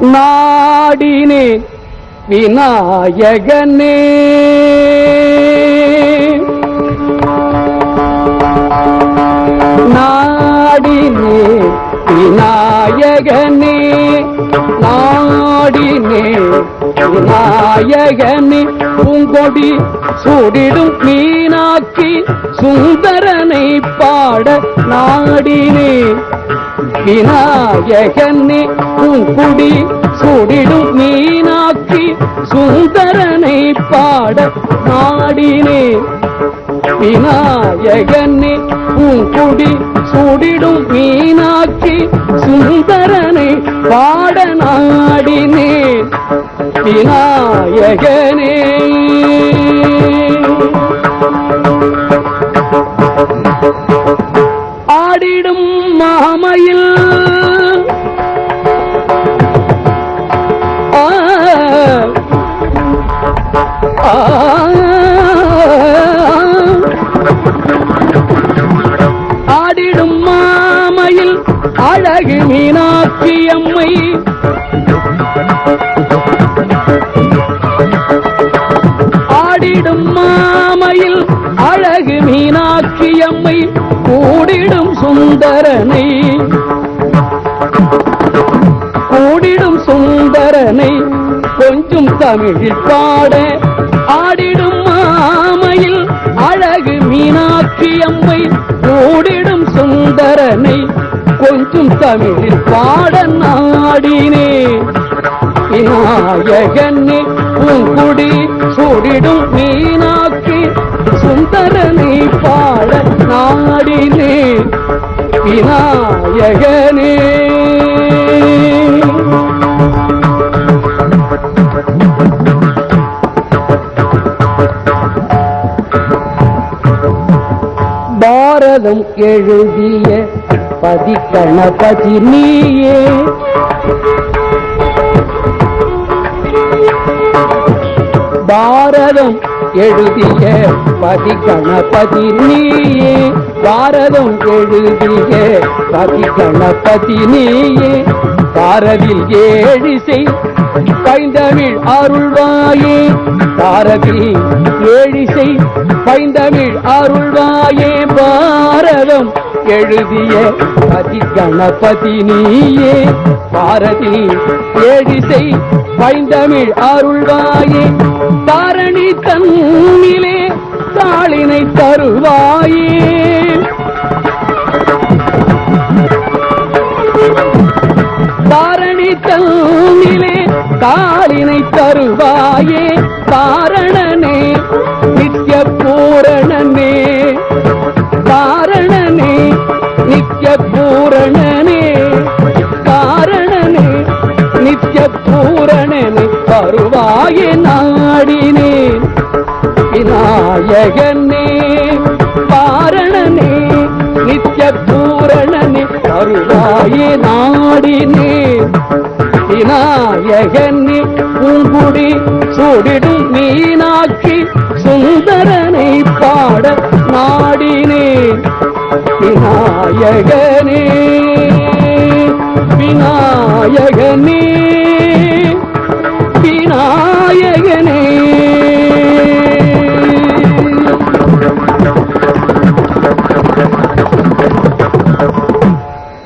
நாடினேன் விநாயகனே நாடினேன் விநாயகனே நாடினேன் விநாயகனே பூங்கொடி சூடிடும் மீனாட்சி சுந்தரனை பாட நாடினேன் விநாயகனே பூங்குடி சூடிடும் மீனாட்சி சுந்தரனை பாட நாடினேன் விநாயகனே பூங்குடி சூடிடும் மீனாட்சி சுந்தரனை பாட நாடினேன் விநாயகனே ஆடிடும் மாமையில் ஆடிடும் மாமையில் அழகு மீனாட்சி அம்மை ஆடிடும் மாமையில் அழகு மீனாட்சி அம்மை கூடிடும் சுந்தரனை கொஞ்சம் தமிழில் பாட ஆடிடும் மாமையில் அழகு மீனாட்சி அம்மை கூடிடும் சுந்தரனை கொஞ்சம் தமிழில் பாட நாடினே விநாயகனே பூங்குடி சூடிடும் மீனாட்சி சுந்தரனை பாட நாடினே விநாயகனே பாரதம் எழுதிய பதிகணபதி நீயே பாரதம் எழுதிய பதிகணபதி நீயே பாரதம் எழுதிய பதிகணபதி நீயே பாரதில் ஏழிசை பைந்தமிழ் அருள்வாயே பாரதில் ஏழிசை பைந்தமிழ் அருள்வாயே பாரதம் எழுதிய பதிகணபதி நீயே பாரதில் ஏழிசை பைந்தமிழ் அருள்வாயே தாரணி தன்னிலே தாளினை தருவாயே தாரணி தன்னிலே தாளினை தருவாயே காரணனே நித்ய பூரணனே காரணனே நித்ய பூரணனே காரணனே நித்ய பூரணனே தருவாயே நாடினே விநாயகனே காரணனே நித்ய பூரணனே தருவாயே நாடினே விநாயகனே பூங்குடி சூடிடும் மீனாட்சி சுந்தரனை பாட நாடினே விநாயகனே